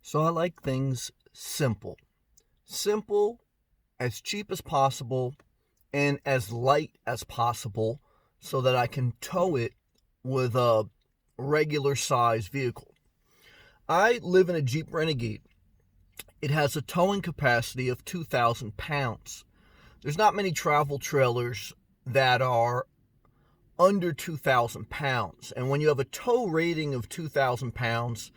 So I like things simple. Simple, as cheap as possible, and as light as possible so that I can tow it with a regular size vehicle. I live in a Jeep Renegade. It has a towing capacity of 2,000 pounds. There's not many travel trailers that are under 2,000 pounds. And when you have a tow rating of 2,000 pounds,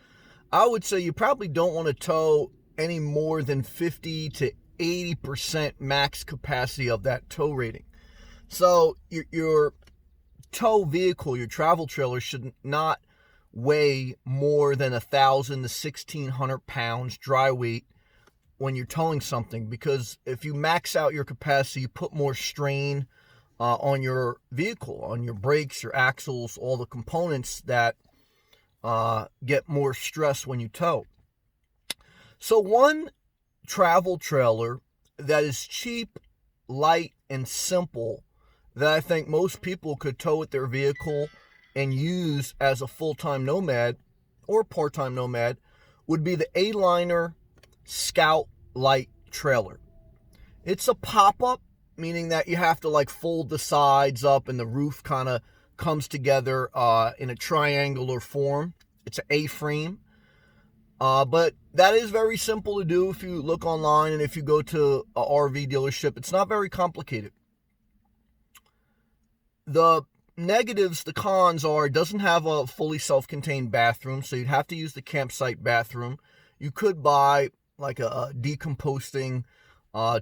I would say you probably don't want to tow any more than 50 to 80% max capacity of that tow rating. So your tow vehicle, your travel trailer, should not weigh more than 1,000 to 1,600 pounds dry weight when you're towing something, because if you max out your capacity, you put more strain on your vehicle, on your brakes, your axles, all the components that get more stress when you tow. So one travel trailer that is cheap, light, and simple that I think most people could tow with their vehicle and use as a full-time nomad or part-time nomad would be the Aliner Scout Lite trailer. It's a pop-up, meaning that you have to like fold the sides up and the roof kind of comes together in a triangular form. It's an A-frame. But that is very simple to do if you look online and if you go to a RV dealership. It's not very complicated. The negatives, the cons are it doesn't have a fully self-contained bathroom, so you'd have to use the campsite bathroom. You could buy like a decomposting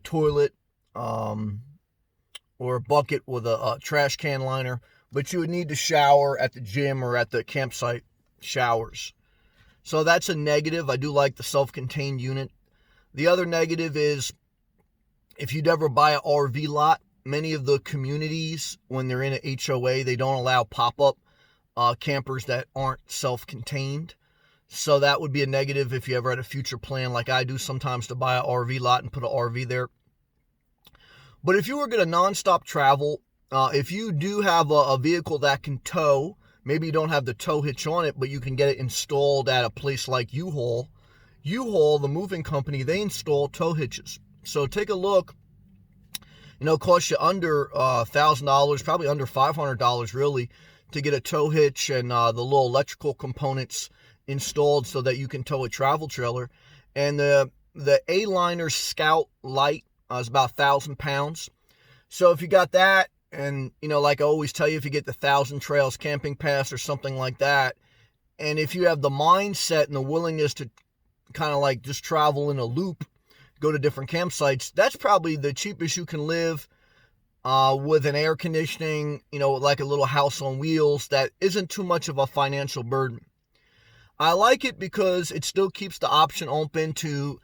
toilet or a bucket with a trash can liner, but you would need to shower at the gym or at the campsite showers. So that's a negative. I do like the self-contained unit. The other negative is if you'd ever buy an RV lot, many of the communities, when they're in an HOA, they don't allow pop-up campers that aren't self-contained. So that would be a negative if you ever had a future plan like I do sometimes to buy an RV lot and put an RV there. But if you were going to nonstop travel, if you do have a vehicle that can tow, maybe you don't have the tow hitch on it, but you can get it installed at a place like U-Haul. U-Haul, the moving company, they install tow hitches. So take a look. It costs you under $1,000, probably under $500 really, to get a tow hitch and the little electrical components installed so that you can tow a travel trailer. And the Aliner Scout Lite is about 1,000 pounds. So if you got that, and, like I always tell you, if you get the 1,000 Trails Camping Pass or something like that, and if you have the mindset and the willingness to kind of like just travel in a loop, go to different campsites, that's probably the cheapest you can live with an air conditioning, like a little house on wheels that isn't too much of a financial burden. I like it because it still keeps the option open to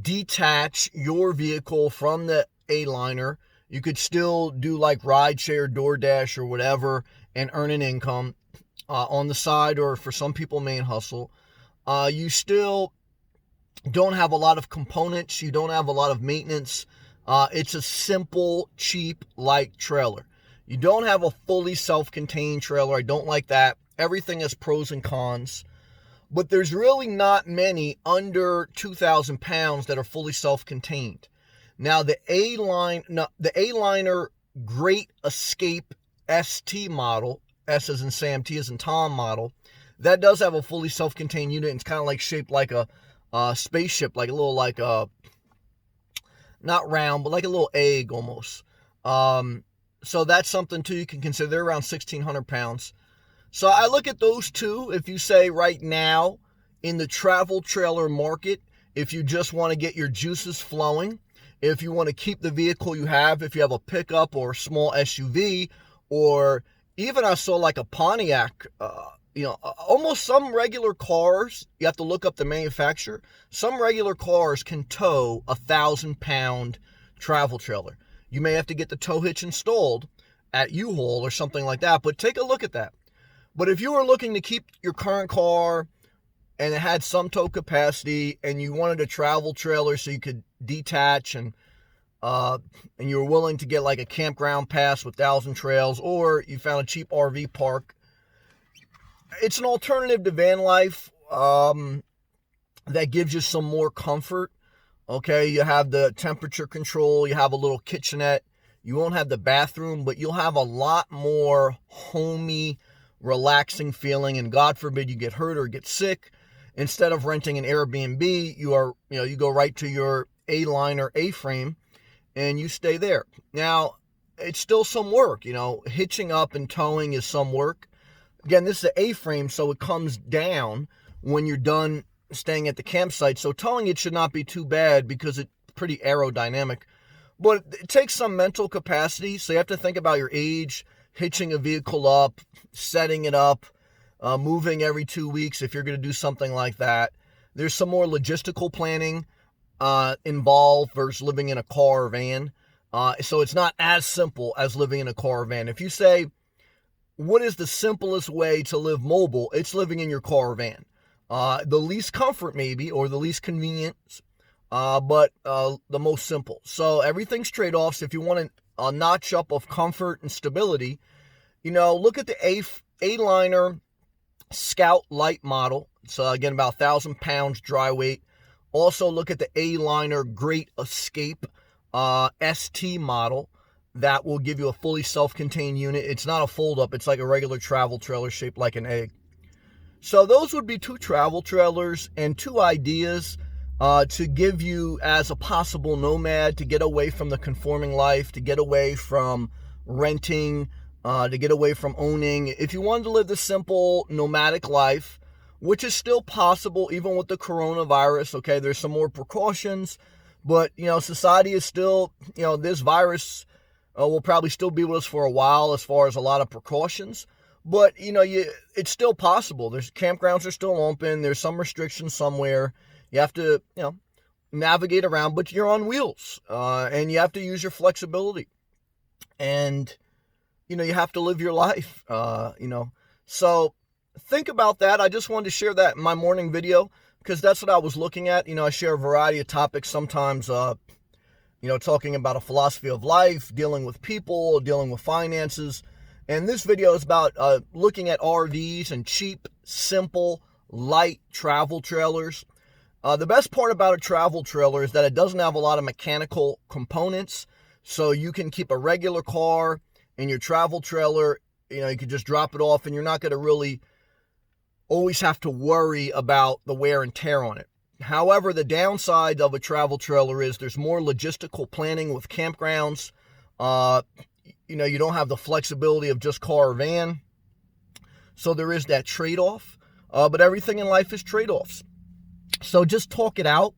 detach your vehicle from the Aliner. You could still do like rideshare, DoorDash, or whatever and earn an income on the side, or for some people, main hustle. You still don't have a lot of components. You don't have a lot of maintenance. It's a simple, cheap, light trailer. You don't have a fully self-contained trailer. I don't like that. Everything has pros and cons. But there's really not many under 2,000 pounds that are fully self-contained. Now, the Aliner Great Ascape ST model, S as in Sam, T as in Tom model, that does have a fully self-contained unit. It's kind of like shaped like a spaceship, like a little, like a, not round, but like a little egg almost. So that's something too you can consider. They're around 1,600 pounds. So I look at those two. If you say right now in the travel trailer market, if you just want to get your juices flowing, if you want to keep the vehicle you have, if you have a pickup or a small SUV, or even I saw like a Pontiac, almost some regular cars, you have to look up the manufacturer. Some regular cars can tow 1,000-pound travel trailer. You may have to get the tow hitch installed at U-Haul or something like that, but take a look at that. But if you were looking to keep your current car and it had some tow capacity and you wanted a travel trailer so you could detach and you were willing to get like a campground pass with 1,000 Trails, or you found a cheap RV park, it's an alternative to van life. that gives you some more comfort. Okay, you have the temperature control, you have a little kitchenette. You won't have the bathroom, but you'll have a lot more homey, relaxing feeling. And God forbid you get hurt or get sick. Instead of renting an Airbnb, you go right to your A-liner A-frame and you stay there. Now, it's still some work, hitching up and towing is some work. Again, this is an A-frame, so it comes down when you're done staying at the campsite. So towing it should not be too bad because it's pretty aerodynamic. But it takes some mental capacity, so you have to think about your age, hitching a vehicle up, setting it up, moving every 2 weeks if you're going to do something like that. There's some more logistical planning involved versus living in a car or van. So it's not as simple as living in a car or van. If you say, what is the simplest way to live mobile? It's living in your car or van. The least comfort maybe, or the least convenience, but the most simple. So everything's trade-offs. If you want a notch up of comfort and stability, look at the A-liner Scout Lite model. It's again about 1,000 pounds dry weight. Also look at the A-liner Great Ascape ST model. That will give you a fully self-contained unit. It's not a fold-up. It's like a regular travel trailer shaped like an egg. So those would be 2 travel trailers and 2 ideas to give you as a possible nomad, to get away from the conforming life, to get away from renting, to get away from owning. If you wanted to live the simple nomadic life, which is still possible even with the coronavirus, okay, there's some more precautions, but, society is still, this virus will probably still be with us for a while as far as a lot of precautions. But, it's still possible. There's campgrounds are still open. There's some restrictions somewhere. You have to, navigate around, but you're on wheels. And you have to use your flexibility. And, you have to live your life, So think about that. I just wanted to share that in my morning video because that's what I was looking at. I share a variety of topics sometimes, talking about a philosophy of life, dealing with people, dealing with finances. And this video is about looking at RVs and cheap, simple, light travel trailers. The best part about a travel trailer is that it doesn't have a lot of mechanical components. So you can keep a regular car in your travel trailer. You can just drop it off and you're not going to really always have to worry about the wear and tear on it. However, the downside of a travel trailer is there's more logistical planning with campgrounds. You don't have the flexibility of just car or van. So there is that trade-off. But everything in life is trade-offs. So just talk it out.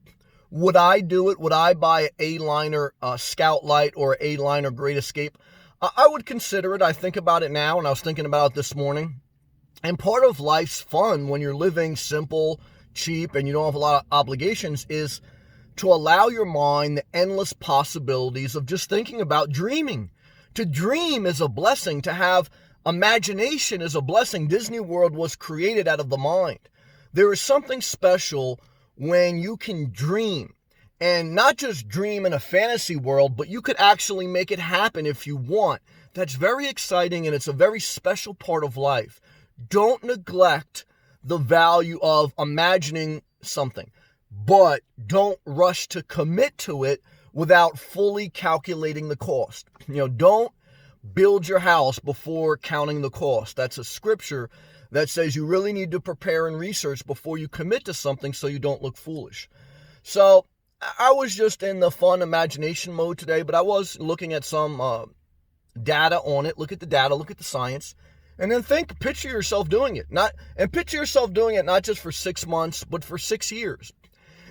Would I do it? Would I buy an A-liner Scout Lite or A-liner Great Escape? I would consider it. I think about it now, and I was thinking about it this morning. And part of life's fun when you're living simple, cheap, and you don't have a lot of obligations is to allow your mind the endless possibilities of just thinking about dreaming. To dream is a blessing. To have imagination is a blessing. Disney World was created out of the mind. There is something special when you can dream. And not just dream in a fantasy world, but you could actually make it happen if you want. That's very exciting, and it's a very special part of life. Don't neglect the value of imagining something, but don't rush to commit to it without fully calculating the cost. Don't build your house before counting the cost. That's a scripture that says you really need to prepare and research before you commit to something so you don't look foolish. So I was just in the fun imagination mode today, but I was looking at some data on it. Look at the data, look at the science, and then picture yourself doing it. Picture yourself doing it not just for 6 months, but for 6 years.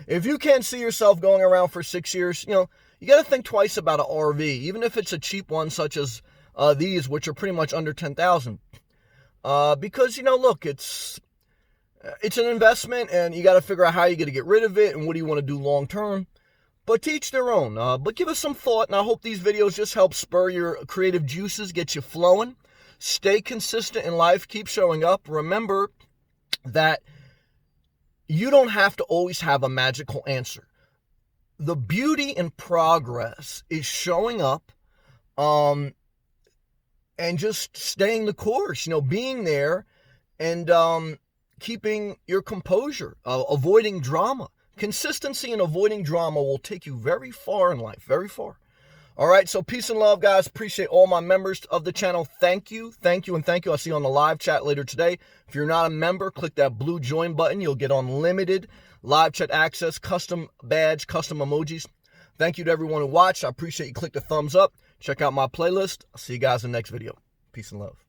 If you can't see yourself going around for 6 years, you got to think twice about an RV, even if it's a cheap one such as these, which are pretty much under $10,000. Because, look, it's an investment, and you got to figure out how you're going to get rid of it and what do you want to do long term. But to each their own. But give us some thought, and I hope these videos just help spur your creative juices, get you flowing. Stay consistent in life. Keep showing up. Remember that you don't have to always have a magical answer. The beauty in progress is showing up and just staying the course, being there and keeping your composure, avoiding drama. Consistency and avoiding drama will take you very far in life, very far. All right, so peace and love, guys. Appreciate all my members of the channel. Thank you, thank you, and thank you. I'll see you on the live chat later today. If you're not a member, click that blue join button. You'll get unlimited live chat access, custom badge, custom emojis. Thank you to everyone who watched. I appreciate you. Click the thumbs up. Check out my playlist. I'll see you guys in the next video. Peace and love.